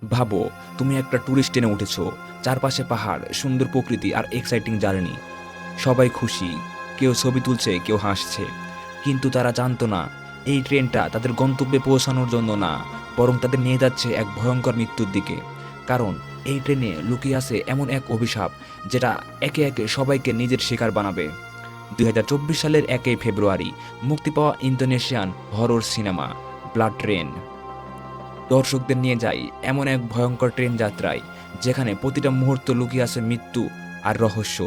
ভাবো, তুমি একটা ট্যুরিস্ট ট্রেনে উঠেছো। চারপাশে পাহাড়, সুন্দর প্রকৃতি আর এক্সাইটিং জার্নি। সবাই খুশি, কেউ ছবি তুলছে, কেউ হাসছে। কিন্তু তারা জানতো না, এই ট্রেনটা তাদের গন্তব্যে পৌঁছানোর জন্য না, বরং তাদের নিয়ে যাচ্ছে এক ভয়ঙ্কর মৃত্যুর দিকে। কারণ এই ট্রেনে লুকিয়ে আছে এমন এক অভিশাপ, যেটা একে একে সবাইকে নিজের শিকার বানাবে। 2024 সালের 1 ফেব্রুয়ারি মুক্তি পাওয়া Indonesian horror cinema blood train দর্শকদের নিয়ে যায় এমন এক ভয়ঙ্কর ট্রেন যাত্রায়, যেখানে প্রতিটা মুহূর্ত লুকিয়ে আছে মৃত্যু আর রহস্য।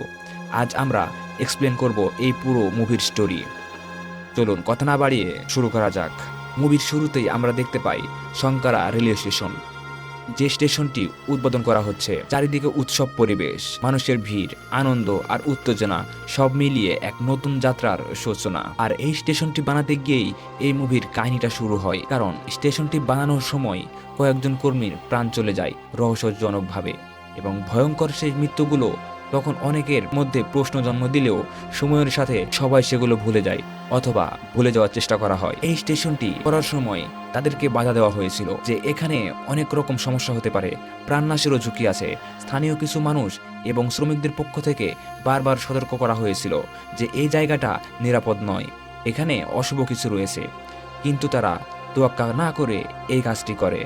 আজ আমরা এক্সপ্লেন করব এই পুরো মুভির স্টোরি। চলুন কথা না বাড়িয়ে শুরু করা যাক। মুভির শুরুতেই আমরা দেখতে পাই শঙ্কারা রেলওয়ে স্টেশন। যে স্টেশনটি উদ্বোধন করা হচ্ছে, চারিদিকে উৎসব পরিবেশ, মানুষের ভিড়, আনন্দ আর উত্তেজনা সব মিলিয়ে এক নতুন যাত্রার সূচনা। আর এই স্টেশনটি বানাতে গিয়েই এই মুভির কাহিনীটা শুরু হয়। কারণ স্টেশনটি বানানোর সময় কয়েকজন কর্মীর প্রাণ চলে যায় রহস্যজনকভাবে, এবং ভয়ঙ্কর সেই মৃত্যুগুলো তখন অনেকের মধ্যে প্রশ্ন জন্ম দিলেও সময়ের সাথে সবাই সেগুলো ভুলে যায়, অথবা ভুলে যাওয়ার চেষ্টা করা হয়। এই স্টেশনটি করার সময় তাদেরকে বাধা দেওয়া হয়েছিল যে এখানে অনেক রকম সমস্যা হতে পারে, প্রাণনাশেরও ঝুঁকি আছে। স্থানীয় কিছু মানুষ এবং শ্রমিকদের পক্ষ থেকে বারবার সতর্ক করা হয়েছিল যে এই জায়গাটা নিরাপদ নয়, এখানে অশুভ কিছু রয়েছে। কিন্তু তারা তোয়াক্কা না করে এই কাজটি করে,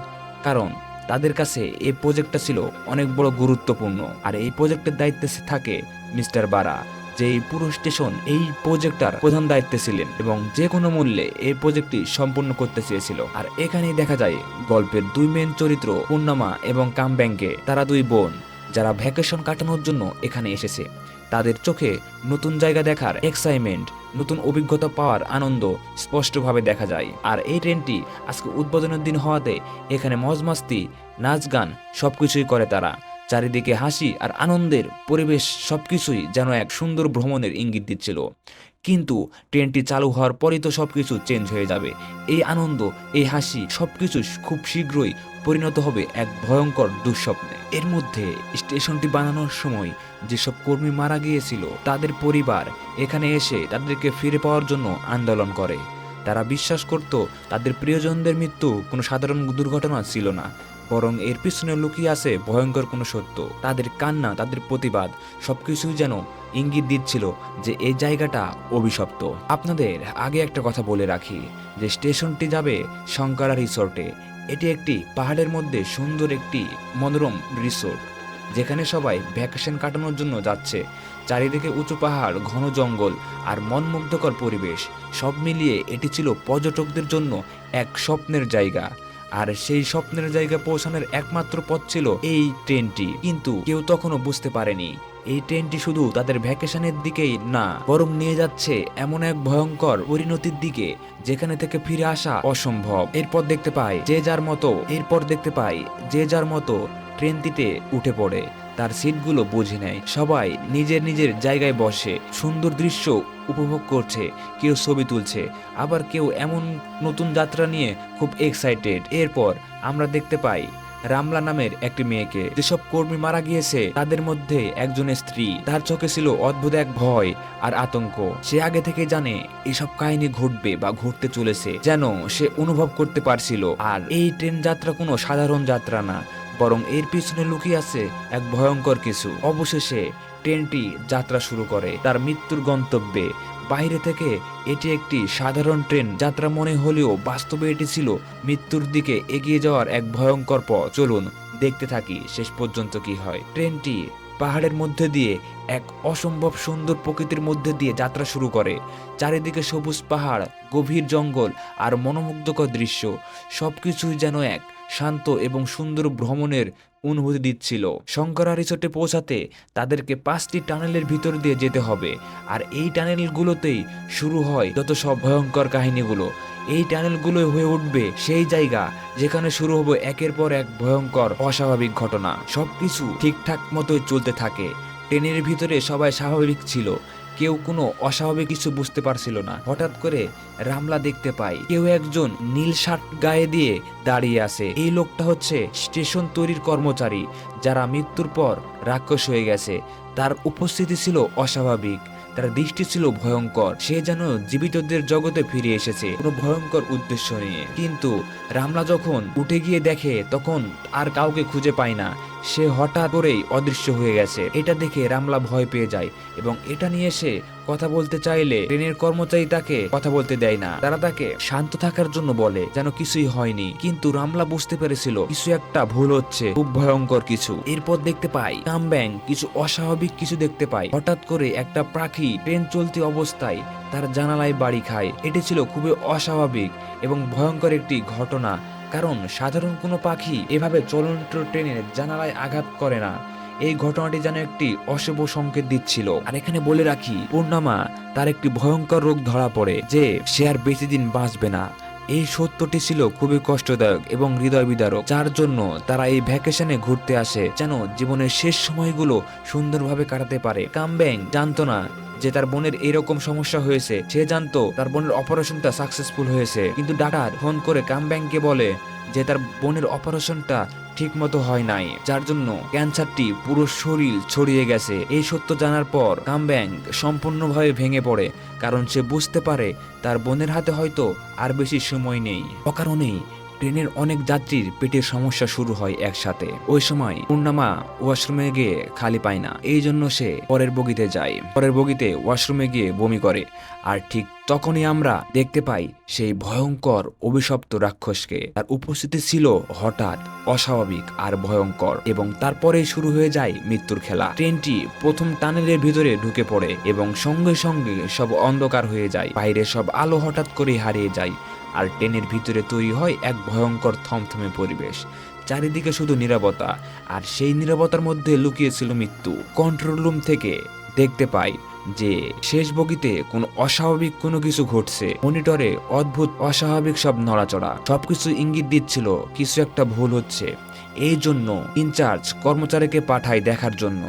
কারণ তাদের কাছে এই প্রজেক্টটা ছিল অনেক বড় গুরুত্বপূর্ণ। আর এই প্রজেক্টের দায়িত্বে থাকে মিস্টার বারা, যে এই পুরো স্টেশন এই প্রজেক্টটার প্রধান দায়িত্বে ছিলেন এবং যে কোনো মূল্যে এই প্রজেক্টটি সম্পূর্ণ করতে চেয়েছিল। আর এখানেই দেখা যায় গল্পের দুই মেন চরিত্র পূর্ণিমা এবং কামব্যাংকে। তারা দুই বোন যারা ভ্যাকেশন কাটানোর জন্য এখানে এসেছে। তাদের চোখে নতুন জায়গা দেখার এক্সাইটমেন্ট, নতুন অভিজ্ঞতা পাওয়ার আনন্দ স্পষ্টভাবে দেখা যায়। আর এই ট্রেনটি আজকে উদ্বোধনের দিন হওয়াতে এখানে মজমাস্তি, নাচ গান সবকিছুই করে তারা। চারিদিকে হাসি আর আনন্দের পরিবেশ, সবকিছুই যেন এক সুন্দর ভ্রমণের ইঙ্গিত দিচ্ছিল। কিন্তু ট্রেনটি চালু হওয়ার পরই তো সবকিছু চেঞ্জ হয়ে যাবে। এই আনন্দ, এই হাসি সবকিছু খুব শীঘ্রই পরিণত হবে এক ভয়ঙ্কর দুঃস্বপ্নে। এর মধ্যে স্টেশনটি বানানোর সময় যেসব কর্মী মারা গিয়েছিল, তাদের পরিবার এখানে এসে তাদেরকে ফিরে পাওয়ার জন্য আন্দোলন করে। তারা বিশ্বাস করত তাদের প্রিয়জনদের মৃত্যু কোনো সাধারণ দুর্ঘটনা ছিল না, বরং এর পিছনে লুকিয়ে আছে ভয়ঙ্কর কোনো সত্য। তাদের কান্না, তাদের প্রতিবাদ সবকিছুই যেন ইঙ্গিত দিচ্ছিল যে এই জায়গাটা অভিশপ্ত। আপনাদের আগে একটা কথা বলে রাখি যে স্টেশনটি যাবে শঙ্করা রিসোর্টে। এটি একটি পাহাড়ের মধ্যে সুন্দর একটি মনোরম রিসোর্ট, যেখানে সবাই ভ্যাকেশন কাটানোর জন্য যাচ্ছে। চারিদিকে উঁচু পাহাড়, ঘন জঙ্গল আর মনমুগ্ধকর পরিবেশ, সব মিলিয়ে এটি ছিল পর্যটকদের জন্য এক স্বপ্নের জায়গা। আর সেই স্বপ্নের জায়গা পৌঁছানোর একমাত্র পথ ছিল এই ট্রেনটি। কিন্তু কেউ তখনও বুঝতে পারেনি এই ট্রেনটি শুধু তাদের ভ্যাকেশনের দিকেই না, বরং নিয়ে যাচ্ছে এমন এক ভয়ঙ্কর পরিণতির দিকে যেখানে থেকে ফিরে আসা অসম্ভব। এরপর দেখতে পাই যে যার মতো ট্রেনটিতে উঠে পড়ে, তার সিটগুলো বুঝে নেয়। সবাই নিজের নিজের জায়গায় বসে সুন্দর দৃশ্য উপভোগ করছে, কেউ ছবি তুলছে, আবার কেউ এমন নতুন যাত্রা নিয়ে খুব এক্সাইটেড। এরপর আমরা দেখতে পাই রামলা নামের একটি মেয়েকে। যেসব কর্মী মারা গিয়েছে তাদের মধ্যে একজনের স্ত্রী। তার চোখে ছিল অদ্ভুত এক ভয় আর আতঙ্ক। সে আগে থেকে জানে এসব কাহিনী ঘটবে বা ঘটতে চলেছে, যেন সে অনুভব করতে পারছিল। আর এই ট্রেন যাত্রা কোনো সাধারণ যাত্রা না, বরং এর পিছনে লুকিয়ে আছে এক ভয়ঙ্কর কিছু। অবশেষে ট্রেনটি যাত্রা শুরু করে তার মৃত্যুর গন্তব্যে। বাইরে থেকে এটি একটি সাধারণ ট্রেন যাত্রা মনে হলেও বাস্তবে এটি ছিল মৃত্যুর দিকে এগিয়ে যাওয়ার এক ভয়ঙ্কর পথ। চলুন দেখতে থাকি শেষ পর্যন্ত কি হয়। ট্রেনটি পাহাড়ের মধ্যে দিয়ে এক অসম্ভব সুন্দর প্রকৃতির মধ্যে দিয়ে যাত্রা শুরু করে। চারিদিকে সবুজ পাহাড়, গভীর জঙ্গল আর মনোমুগ্ধকর দৃশ্য, সবকিছুই যেন এক শান্ত এবং সুন্দর ভ্রমণের অনুভূতি দিচ্ছিল। শঙ্করা রিসোর্টে পৌঁছাতে তাদেরকে 5টি টানেলের ভিতর দিয়ে যেতে হবে। আর এই টানেলগুলোতেই শুরু হয় যত সব ভয়ঙ্কর কাহিনীগুলো। এই টানেলগুলোই হয়ে উঠবে সেই জায়গা যেখানে শুরু হবে একের পর এক ভয়ঙ্কর অস্বাভাবিক ঘটনা। সবকিছু ঠিকঠাক মতোই চলতে থাকে। ট্রেনের ভিতরে সবাই স্বাভাবিক ছিল, কেউ কোনো অস্বাভাবিক কিছু বুঝতে পারছিল না। হঠাৎ করে রামলা দেখতে পায় কেউ একজন নীল শার্ট গায়ে দিয়ে দাঁড়িয়ে আছে। এই লোকটা হচ্ছে স্টেশন তৈরির কর্মচারী, যারা মৃত্যুর পর রাক্ষস হয়ে গেছে। তার উপস্থিতি ছিল অস্বাভাবিক। তার দৃষ্টি ছিল ভয়ঙ্কর। সে যেন জীবিতদের জগতে ফিরে এসেছে কোনো ভয়ঙ্কর উদ্দেশ্য নিয়ে। কিন্তু রামলা যখন উঠে গিয়ে দেখে তখন আর কাউকে খুঁজে পায় না, সে হঠাৎ করেই অদৃশ্য হয়ে গেছে। এটা দেখে রামলা ভয় পেয়ে যায় এবং এটা নিয়ে সে কথা বলতে চাইলে ট্রেনের কর্মচারী তাকে কথা বলতে দেয় না। তারা তাকে শান্ত থাকার জন্য বলে যেন কিছুই হয়নি। কিন্তু রামলা বুঝতে পেরেছিল কিছু একটা ভুল হচ্ছে, খুব ভয়ঙ্কর কিছু। এরপর দেখতে পাই কামব্যাং কিছু অস্বাভাবিক কিছু দেখতে পায়। হঠাৎ করে একটা পাখি ট্রেন চলতি অবস্থায় তার জানালায় বাড়ি খায়। এটি ছিল খুবই অস্বাভাবিক এবং ভয়ঙ্কর একটি ঘটনা, কারণ সাধারণ কোনো পাখি এভাবে চলন্ত ট্রেনের জানালায় আঘাত করে না। এই ঘটনাটি যেন একটি অশুভ সংকেত দিচ্ছিল। আর এখানে বলে রাখি, পূর্ণিমা তার একটি ভয়ঙ্কর রোগ ধরা পড়ে যে সে আর বেশি দিন বাঁচবে না। এই সত্যটি ছিল খুবই কষ্টদায়ক এবং হৃদয় বিদারক, যার জন্য তারা এই ভ্যাকেশনে ঘুরতে আসে যেন জীবনের শেষ সময়গুলো সুন্দরভাবে কাটাতে পারে। কামব্যাং জানতো না যে তার বোনের এরকম সমস্যা হয়েছে। সে জানতো তার বোনের অপারেশনটা সাকসেসফুল হয়েছে, কিন্তু ডাক্তার ফোন করে কামব্যাংকে বলে যে তার বোনের অপারেশনটা ঠিক মতো হয় নাই, যার জন্য ক্যান্সারটি পুরো শরীর ছড়িয়ে গেছে। এই সত্য জানার পর কামব্যাং সম্পূর্ণভাবে ভেঙে পড়ে, কারণ সে বুঝতে পারে তার বোনের হাতে হয়তো আর বেশি সময় নেই। অকারণেই ট্রেনের অনেক যাত্রীর পেটের সমস্যা শুরু হয় একসাথে। ওই সময় পূর্ণিমা ওয়াশরুমে গিয়ে খালি পায় না, এই জন্য সে পরের বগিতে যায়। পরের বগিতে ওয়াশরুমে গিয়ে বমি করে। আর ঠিক তখনই আমরা দেখতে পাই সেই ভয়ঙ্কর অভিশপ্ত রাক্ষসকে। তার উপস্থিতি ছিল হঠাৎ, অস্বাভাবিক আর ভয়ঙ্কর, এবং তারপরেই শুরু হয়ে যায় মৃত্যুর খেলা। ট্রেনটি প্রথম টানেলের ভিতরে ঢুকে পড়ে এবং সঙ্গে সঙ্গে সব অন্ধকার হয়ে যায়। বাইরে সব আলো হঠাৎ করে হারিয়ে যায় আর ট্রেনের ভিতরে তৈরি হয় এক ভয়ঙ্কর থমথমে পরিবেশ। চারিদিকে শুধু নীরবতা, আর সেই নীরবতার মধ্যে লুকিয়েছিল মৃত্যু। কন্ট্রোল রুম থেকে দেখতে পাই যে শেষ বগিতে কোনো অস্বাভাবিক কোনো কিছু ঘটছে। মনিটরে অদ্ভুত অস্বাভাবিক সব নড়াচড়া, সবকিছু ইঙ্গিত দিচ্ছিল কিছু একটা ভুল হচ্ছে। এই জন্য ইনচার্জ কর্মচারীকে পাঠায় দেখার জন্য।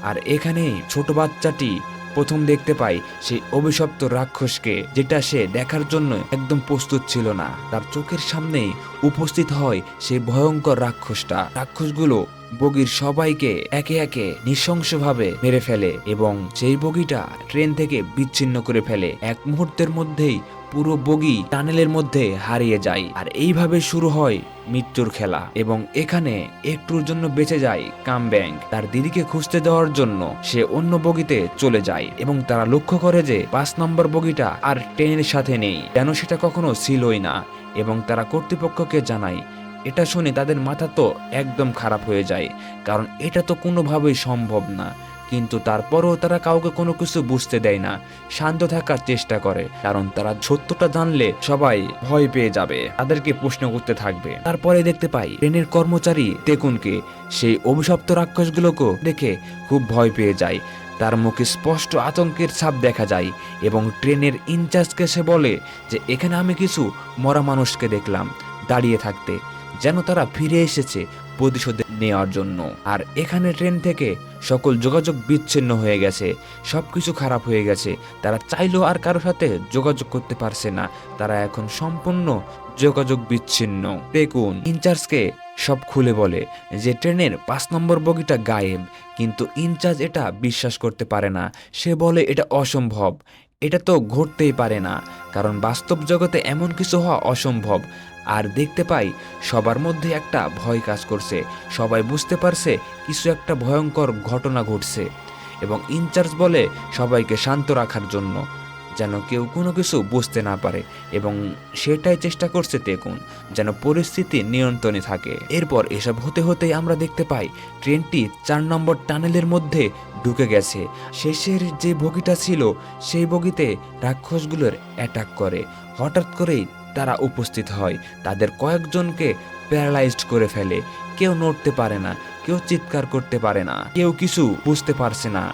আর এখানে ছোট বাচ্চাটি প্রথম দেখতে পাই সেই অভিশপ্ত রাক্ষসকে, যেটা সে দেখার জন্য একদম প্রস্তুত ছিল না। তার চোখের সামনেই উপস্থিত হয় সেই ভয়ঙ্কর রাক্ষসটা। রাক্ষসগুলো বগির সবাইকে একে একে নৃশংসভাবে মেরে ফেলে এবং সেই বগিটা ট্রেন থেকে বিচ্ছিন্ন করে ফেলে। এক মুহূর্তের মধ্যেই পুরো বগি টানেলের মধ্যে হারিয়ে যায়। আর এইভাবে শুরু হয় মৃত্যুর খেলা। এবং এখানে একটুর জন্য বেঁচে যায় কামব্যাং। তার দিদিকে খুঁজতে দেওয়ার জন্য সে অন্য বগিতে চলে যায় এবং তারা লক্ষ্য করে যে 5 নম্বর বগিটা আর ট্রেনের সাথে নেই, যেন সেটা কখনো ছিলই না। এবং তারা কর্তৃপক্ষকে জানায়। এটা শুনে তাদের মাথা তো একদম খারাপ হয়ে যায়, কারণ এটা তো কোনোভাবেই সম্ভব না। কিন্তু তারপরও তারা কাউকে কোনো কিছু বুঝতে দেয় না, শান্ত থাকার চেষ্টা করে, কারণ তারা সত্যটা জানলে সবাই ভয় পেয়ে যাবে, তাদেরকে প্রশ্ন করতে থাকবে। তারপরে দেখতে পাই ট্রেনের কর্মচারী তেকুনকে সেই অভিশপ্ত রাক্ষসগুলোকে দেখে খুব ভয় পেয়ে যায়। তার মুখে স্পষ্ট আতঙ্কের ছাপ দেখা যায় এবং ট্রেনের ইনচার্জকে সে বলে যে এখানে আমি কিছু মরা মানুষকে দেখলাম দাঁড়িয়ে থাকতে, যেন তারা ফিরে এসেছে প্রতিশোধ নেওয়ার জন্য। আর এখানে ট্রেন থেকে সকল যোগাযোগ বিচ্ছিন্ন হয়ে গেছে, সবকিছু খারাপ হয়ে গেছে। তারা চাইলেও আর কারোর সাথে যোগাযোগ করতে পারছে না, তারা এখন সম্পূর্ণ যোগাযোগ বিচ্ছিন্ন। দেখুন ইনচার্জকে সব খুলে বলে যে ট্রেনের 5 নম্বর বগিটা গায়েব, কিন্তু ইনচার্জ এটা বিশ্বাস করতে পারে না। সে বলে এটা অসম্ভব, এটা তো ঘটতেই পারে না, কারণ বাস্তব জগতে এমন কিছু হওয়া অসম্ভব। আর দেখতে পাই সবার মধ্যে একটা ভয় কাজ করছে, সবাই বুঝতে পারছে কিছু একটা ভয়ঙ্কর ঘটনা ঘটছে। এবং ইনচার্জ বলে সবাইকে শান্ত রাখার জন্য, যেন কেউ কোনো কিছু বুঝতে না পারে, এবং সেটাই চেষ্টা করছে তেকুন, যেন পরিস্থিতি নিয়ন্ত্রণে থাকে। এরপর এসব হতে হতেই আমরা দেখতে পাই ট্রেনটি 4 নম্বর টানেলের মধ্যে ঢুকে গেছে। শেষের যে বগিটা ছিল সেই বগিতে রাক্ষসগুলোর অ্যাটাক করে। হঠাৎ করেই তারা উপস্থিত হয়, তাদের কয়েকজনকে প্যারালাইজড করে ফেলে। কেউ নড়তে পারে না, কেউ চিৎকার করতে পারে না, কেউ কিছু বুঝতে পারছে না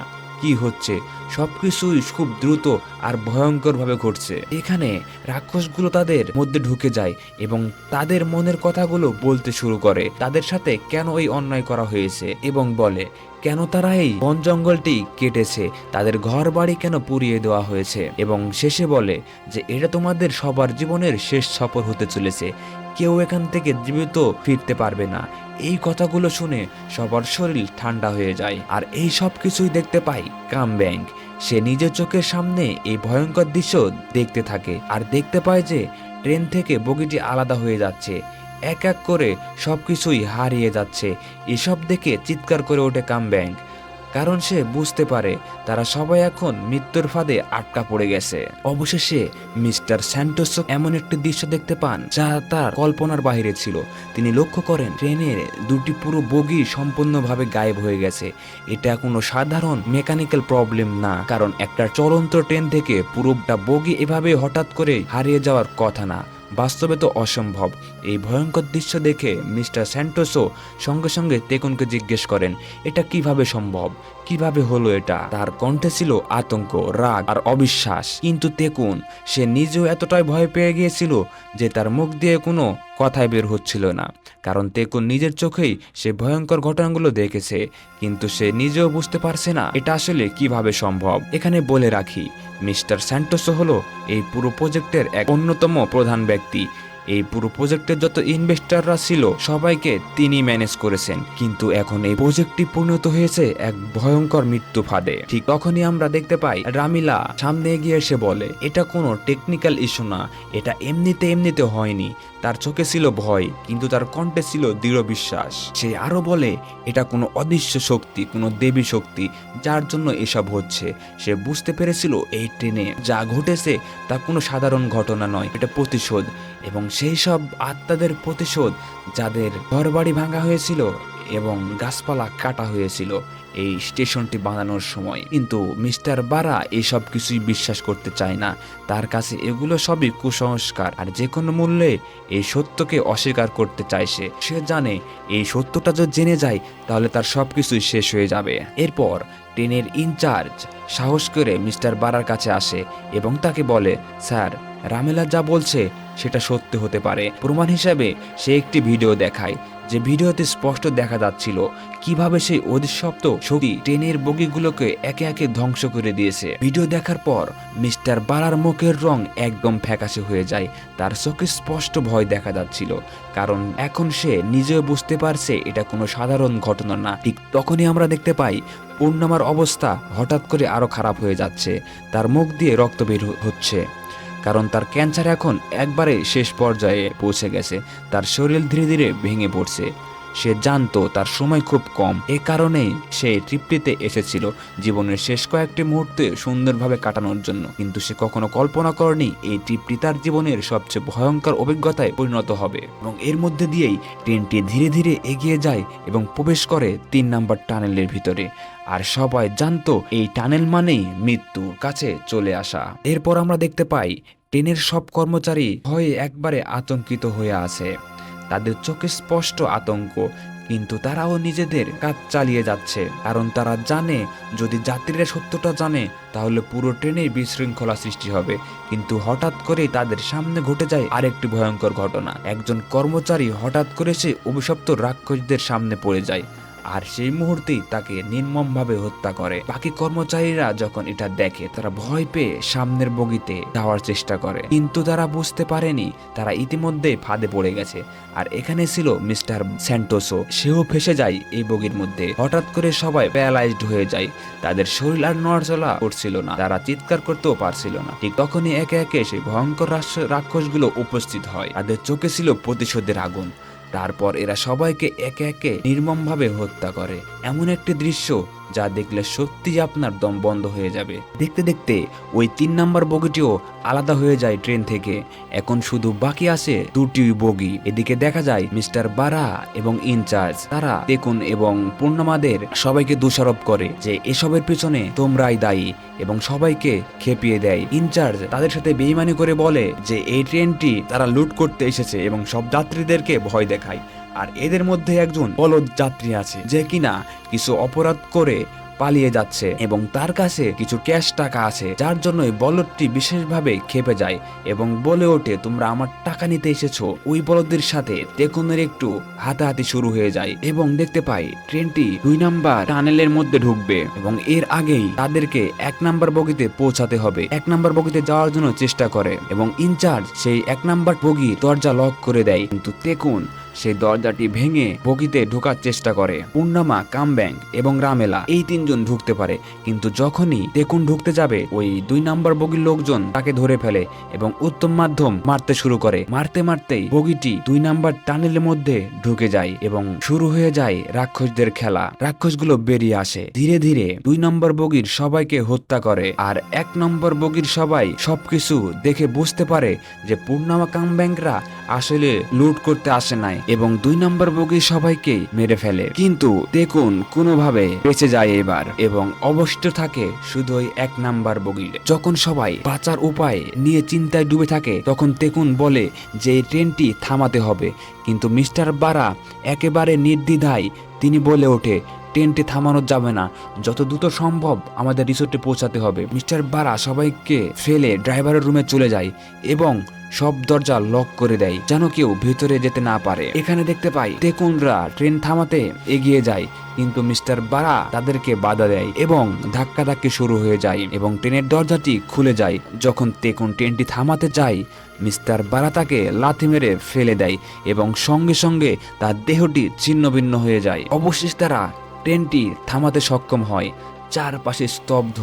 কি হচ্ছে। সবকিছুই খুব দ্রুত আর ভয়ঙ্কর ভাবে ঘটছে। এখানে রাক্ষসগুলো তাদের মধ্যে ঢুকে যায় এবং তাদের মনের কথাগুলো বলতে শুরু করে, তাদের সাথে কেন এই অন্যায় করা হয়েছে, এবং বলে কেন তারা এই বন জঙ্গলটি কেটেছে, তাদের ঘর বাড়ি কেন পুড়িয়ে দেওয়া হয়েছে। এবং শেষে বলে যে এটা তোমাদের সবার জীবনের শেষ সফর হতে চলেছে, কেউ এখান থেকে জীবিত ফিরতে পারবে না। এই কথাগুলো শুনে সবার শরীর ঠান্ডা হয়ে যায়। আর এই সব কিছুই দেখতে পাই কামব্যাং সে নিজের চোখের সামনে এই ভয়ঙ্কর দৃশ্য দেখতে থাকে আর দেখতে পায় যে ট্রেন থেকে বগিটি আলাদা হয়ে যাচ্ছে, এক এক করে সবকিছুই হারিয়ে যাচ্ছে। এসব দেখে চিৎকার করে ওঠে কামব্যাক, কারণ সে বুঝতে পারে তারা সবাই এখন মৃত্যুর ফাঁদে আটকা পড়ে গেছে। অবশেষে মিস্টার স্যান্টোস এমন একটি দৃশ্য দেখতে পান যা তার কল্পনার বাইরে ছিল। তিনি লক্ষ্য করেন ট্রেনের দুটি পুরো বগি সম্পূর্ণভাবে গায়েব হয়ে গেছে। এটা কোনো সাধারণ মেকানিক্যাল প্রবলেম না, কারণ একটা চলন্ত ট্রেন থেকে পুরোটা বগি এভাবে হঠাৎ করে হারিয়ে যাওয়ার কথা না, বাস্তবে তো অসম্ভব। এই ভয়ঙ্কর দৃশ্য দেখে মিস্টার স্যান্টোসও সঙ্গে সঙ্গে তেকুনকে জিজ্ঞেস করেন এটা কিভাবে সম্ভব, কিভাবে হলো এটা। তার কণ্ঠে ছিল আতঙ্ক, রাগ আর অবিশ্বাস। কিন্তু তেকুন সে নিজেও এতটাই ভয় পেয়ে গিয়েছিল যে তার মুখ দিয়ে কোনো কথাই বের হচ্ছিল না, কারণ তেকুন নিজের চোখেই সে ভয়ঙ্কর ঘটনাগুলো দেখেছে, কিন্তু সে নিজেও বুঝতে পারছে না এটা আসলে কিভাবে সম্ভব। এখানে বলে রাখি, মিস্টার স্যান্টোস হলো এই পুরো প্রজেক্টের এক অন্যতম প্রধান ব্যক্তি। এই পুরো প্রজেক্টের যত ইনভেস্টররা ছিল সবাইকে তিনি ম্যানেজ করেছেন, কিন্তু এখন এই প্রজেক্টটি পরিণত হয়েছে এক ভয়ঙ্কর মৃত্যু ফাঁদে। ঠিক তখনই আমরা দেখতে পাই রামিলা সামনে এগিয়ে এসে বলে এটা কোনো টেকনিক্যাল ইস্যু না, এটা এমনিতে হয়নি। তার চোখে ছিল ভয়, কিন্তু তার কণ্ঠে ছিল দৃঢ় বিশ্বাস। সে আরো বলে এটা কোনো অদৃশ্য শক্তি, কোনো দেবী শক্তি যার জন্য এসব হচ্ছে। সে বুঝতে পেরেছিল এই ট্রেনে যা ঘটেছে তা কোনো সাধারণ ঘটনা নয়, এটা প্রতিশোধ, এবং সেই সব আত্মাদের প্রতিশোধ যাদের ঘরবাড়ি ভাঙা হয়েছিল এবং গাছপালা কাটা হয়েছিল এই স্টেশনটি বানানোর সময়। কিন্তু মিস্টার বারা এসব কিছুই বিশ্বাস করতে চায় না। তার কাছে এগুলো সবই কুসংস্কার, আর যে কোনো মূল্যে এই সত্যকে অস্বীকার করতে চায় সে জানে এই সত্যটা যদি জেনে যায় তাহলে তার সবকিছুই শেষ হয়ে যাবে। এরপর ট্রেনের ইনচার্জ সাহস করে মিস্টার বারার কাছে আসে এবং তাকে বলে স্যার, রামেলা যা বলছে সেটা সত্য হতে পারে। প্রমাণ হিসাবে সে একটি ভিডিও দেখায়, যে ভিডিওতে স্পষ্ট দেখা যাচ্ছিল কিভাবে সেই অধিশপ্ত শক্তি ট্রেনের বগিগুলোকে একে একে ধ্বংস করে দিয়েছে। ভিডিও দেখার পর মিস্টার বারার মুখের রং একদম ফ্যাকাশে হয়ে যায়। তার চোখে স্পষ্ট ভয় দেখা যাচ্ছিল, কারণ এখন সে নিজেও বুঝতে পারছে এটা কোনো সাধারণ ঘটনা না। ঠিক তখনই আমরা দেখতে পাই পূর্ণিমার অবস্থা হঠাৎ করে আরো খারাপ হয়ে যাচ্ছে। তার মুখ দিয়ে রক্ত বের হচ্ছে, কারণ তার ক্যান্সার এখন একবারে শেষ পর্যায়ে পৌঁছে গেছে। তার শরীর ধীরে ধীরে ভেঙে পড়ছে। সে জানতো তার সময় খুব কম, এ কারণেই সে ট্রিপটিতে এসেছিল জীবনের শেষ কয়েকটি মুহূর্তে সুন্দরভাবে কাটানোর জন্য। কিন্তু সে কখনো কল্পনা করেনি এই ট্রিপটি তার জীবনের সবচেয়ে ভয়ঙ্কর অভিজ্ঞতায় পরিণত হবে। এবং এর মধ্যে দিয়েই ট্রেনটি ধীরে ধীরে এগিয়ে যায় এবং প্রবেশ করে 3 নম্বর টানেলের ভিতরে। আর সবাই জানতো এই টানেল মানেই মৃত্যুর কাছে চলে আসা। এরপর আমরা দেখতে পাই ট্রেনের সব কর্মচারী ভয়ে একবারে আতঙ্কিত হয়ে আছে। তাদের চোখে স্পষ্ট আতঙ্ক, কিন্তু তারাও নিজেদের কাজ চালিয়ে যাচ্ছে, কারণ তারা জানে যদি যাত্রীরা সত্যটা জানে তাহলে পুরো ট্রেনে বিশৃঙ্খলা সৃষ্টি হবে। কিন্তু হঠাৎ করে তাদের সামনে ঘটে যায় আরেকটি ভয়ঙ্কর ঘটনা। একজন কর্মচারী হঠাৎ করে সে অভিশপ্ত রাক্ষসদের সামনে পড়ে যায়, আর সেই মুহূর্তেই তাকে নির্মমভাবে হত্যা করে। বাকি কর্মচারীরা যখন এটা দেখে তারা ভয় পেয়ে সামনের বগিতে যাওয়ার চেষ্টা করে, কিন্তু তারা বুঝতে পারেনি তারা ইতিমধ্যে ফাঁদে পড়ে গেছে। আর এখানে ছিল মিস্টার স্যান্টোসও, সেও ফেসে যায় এই বগির মধ্যে। হঠাৎ করে সবাই প্যারালাইজড হয়ে যায়, তাদের শরীর আর নড়াচড়া করছিল না, তারা চিৎকার করতেও পারছিল না। ঠিক তখনই একে একে সেই ভয়ঙ্কর রাক্ষসগুলো উপস্থিত হয়। তাদের চোখে ছিল প্রতিশোধের আগুন। তারপর এরা সবাইকে একে একে নির্মমভাবে হত্যা করে। এমন একটি দৃশ্য যা দেখলে সত্যি আপনার দম বন্ধ হয়ে যাবে। দেখতে দেখতে ওই 3 নম্বর বগিটিও আলাদা হয়ে যায় ট্রেন থেকে। এখন শুধু বাকি আছে 2টি বগি। এদিকে দেখা যায় মিস্টার বারা এবং ইনচার্জ তারা তেকুন এবং পূর্ণিমাদের সবাইকে দোষারোপ করে যে এসবের পিছনে তোমরাই দায়ী, এবং সবাইকে খেপিয়ে দেয়। ইনচার্জ তাদের সাথে বেইমানি করে বলে যে এই ট্রেনটি তারা লুট করতে এসেছে এবং সব যাত্রীদেরকে ভয় দেখায়। আর এদের মধ্যে একজন বলদ যাত্রী আছে যে কিনা কিছু অপরাধ করে পালিয়ে যাচ্ছে এবং তার কাছে কিছু ক্যাশ টাকা আছে, যার জন্যই বলদটি বিশেষভাবে খেপে যায় এবং বলে ওঠে তোমরা আমার টাকা নিতে এসেছো। ওই বলদের সাথে তেকুনের একটু হাতাহাতি শুরু হয়ে যায় এবং দেখতে পাই ট্রেনটি 2 নম্বর টানেলের মধ্যে ঢুকবে এবং এর আগেই তাদেরকে 1 নম্বর বগিতে পৌঁছাতে হবে। 1 নম্বর বগিতে যাওয়ার জন্য চেষ্টা করে এবং ইনচার্জ সেই 1 নম্বর বগি দরজা লক করে দেয়, কিন্তু তেকুন সেই দরজাটি ভেঙে বগিতে ঢোকার চেষ্টা করে। পূর্ণিমা, কামব্যাং এবং রামেলা এই তিনজন ঢুকতে পারে, কিন্তু যখনই তেকুন ঢুকতে যাবে ওই 2 নম্বর বগির লোকজন তাকে ধরে ফেলে এবং উত্তম মাধ্যম মারতে শুরু করে। মারতে মারতেই বগিটি 2 নম্বর টানেলের মধ্যে ঢুকে যায় এবং শুরু হয়ে যায় রাক্ষসদের খেলা। রাক্ষসগুলো বেরিয়ে আসে, ধীরে ধীরে 2 নম্বর বগির সবাইকে হত্যা করে। আর 1 নম্বর বগির সবাই সবকিছু দেখে বুঝতে পারে যে পূর্ণিমা, কামব্যাংরা আসলে লুট করতে আসে নাই এবং 2 নম্বর বগির সবাইকে মেরে ফেলে। কিন্তু তেকুন কোনোভাবে বেঁচে যায় এবার এবং অবশিষ্ট থাকে শুধু ওই 1 নম্বর বগির। যখন সবাই বাঁচার উপায় নিয়ে চিন্তায় ডুবে থাকে তখন তেকুন বলে যে এই ট্রেনটি থামাতে হবে, কিন্তু মিস্টার বারা একেবারে নির্দ্বিধায় তিনি বলে ওঠে ট্রেনটি থামানো যাবে না, যত দ্রুত সম্ভব আমাদের রিসোর্টে পৌঁছাতে হবে। মিস্টার বারা সবাইকে ফেলে ড্রাইভারের রুমে চলে যায় এবং সব দরজা লক করে দেয় যেন কেউ ভেতরে যেতে না পারে। এখানে দেখতে পাই তেকুনরা ট্রেন থামাতে এগিয়ে যায়, কিন্তু মিস্টার বারা তাদেরকে বাধা দেয় এবং ধাক্কাধাক্কি শুরু হয়ে যায় এবং ট্রেনের দরজাটি খুলে যায়। যখন তেকুন ট্রেনটি থামাতে যায় মিস্টার বারা তাকে লাথি মেরে ফেলে দেয় এবং সঙ্গে সঙ্গে তার দেহটি ছিন্নভিন্ন হয়ে যায়। অবশেষে তারা ট্রেনটি থামাতে সক্ষম হয়। চারপাশে স্তব্ধ,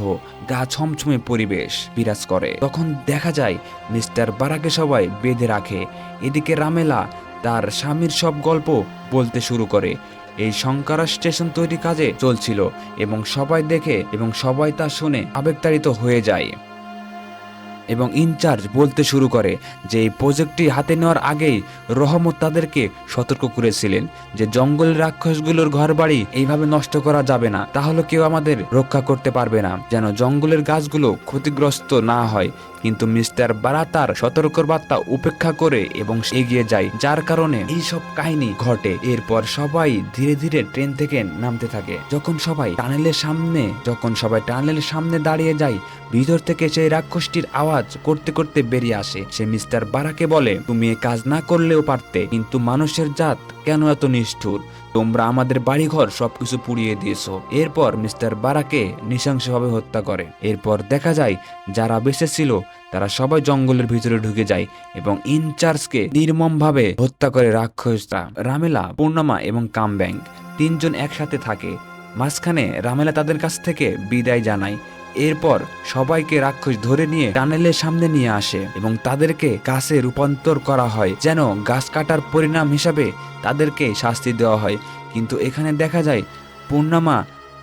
গা ছমছমে পরিবেশ বিরাজ করে। তখন দেখা যায় মিস্টার বারাকে সবাই বেঁধে রাখে। এদিকে রামেলা তার স্বামীর সব গল্প বলতে শুরু করে। এই শঙ্করা স্টেশন তৈরি কাজে চলছিল এবং সবাই দেখে এবং সবাই তা শুনে আবেগতাড়িত হয়ে যায় এবং ইনচার্জ বলতে শুরু করে যে এই প্রজেক্টটি হাতে নেওয়ার আগেই রহমত তাদেরকে সতর্ক করেছিলেন যে জঙ্গলের রাক্ষসগুলোর ঘরবাড়ি এইভাবে নষ্ট করা যাবে না, তাহলে কেউ আমাদের রক্ষা করতে পারবে না, যেন জঙ্গলের গাছগুলো ক্ষতিগ্রস্ত না হয়। কিন্তু মিস্টার বারা তার সতর্কর বার্তা উপেক্ষা করে এবং এগিয়ে যায়, যার কারণে এই সব কাহিনী ঘটে। এরপর সবাই ধীরে ধীরে ট্রেন থেকে নামতে থাকে। যখন সবাই টানেলের সামনে দাঁড়িয়ে যায় ভিতর থেকে সেই রাক্ষসটির আওয়াজ করতে করতে বেরিয়ে আসে। সে মিস্টার বারাকে বলে তুমি এ কাজ না করলেও পারতে, কিন্তু মানুষের জাত কেন এত নিষ্ঠুর? তোমরা আমাদের বাড়িঘর সবকিছু পুড়িয়ে দিয়েছো। এরপর মিস্টার বারাকে নৃশংসভাবে হত্যা করে। এরপর দেখা যায় যারা বেঁচে ছিল তারা সবাই জঙ্গলের ভিতরে ঢুকে যায় এবং ইনচার্জকে নির্মমভাবে হত্যা করে রাক্ষসরা। রামেলা, পূর্ণিমা এবং কামব্যাং তিনজন একসাথে থাকে। মাঝখানে রামেলা তাদের কাছ থেকে বিদায় জানায়। এরপর সবাইকে রাক্ষস ধরে নিয়ে টানেলের সামনে নিয়ে আসে এবং তাদেরকে গাছে রূপান্তর করা হয়, যেন গাছ কাটার পরিণাম হিসাবে তাদেরকে শাস্তি দেওয়া হয়। কিন্তু এখানে দেখা যায় পূর্ণিমা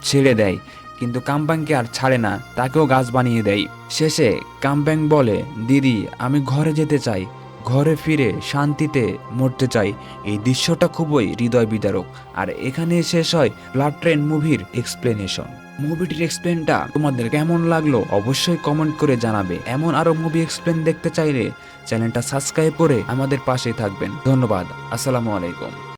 ছেড়ে দেয়, কিন্তু কামব্যাংকে আর ছাড়ে না, তাকেও গাছ বানিয়ে দেয়। শেষে কামব্যাং বলে দিদি আমি ঘরে যেতে চাই, ঘরে ফিরে শান্তিতে মরতে চাই। এই দৃশ্যটা খুবই হৃদয় বিদারক। আর এখানে শেষ হয় ব্লাড ট্রেন মুভির এক্সপ্লেনেশন। মুভিটির এক্সপ্লেনটা তোমাদের কেমন লাগলো অবশ্যই কমেন্ট করে জানাবে। এমন আরো মুভি এক্সপ্লেন দেখতে চাইলে চ্যানেলটা সাবস্ক্রাইব করে আমাদের পাশে থাকবেন। ধন্যবাদ। আসসালামু আলাইকুম।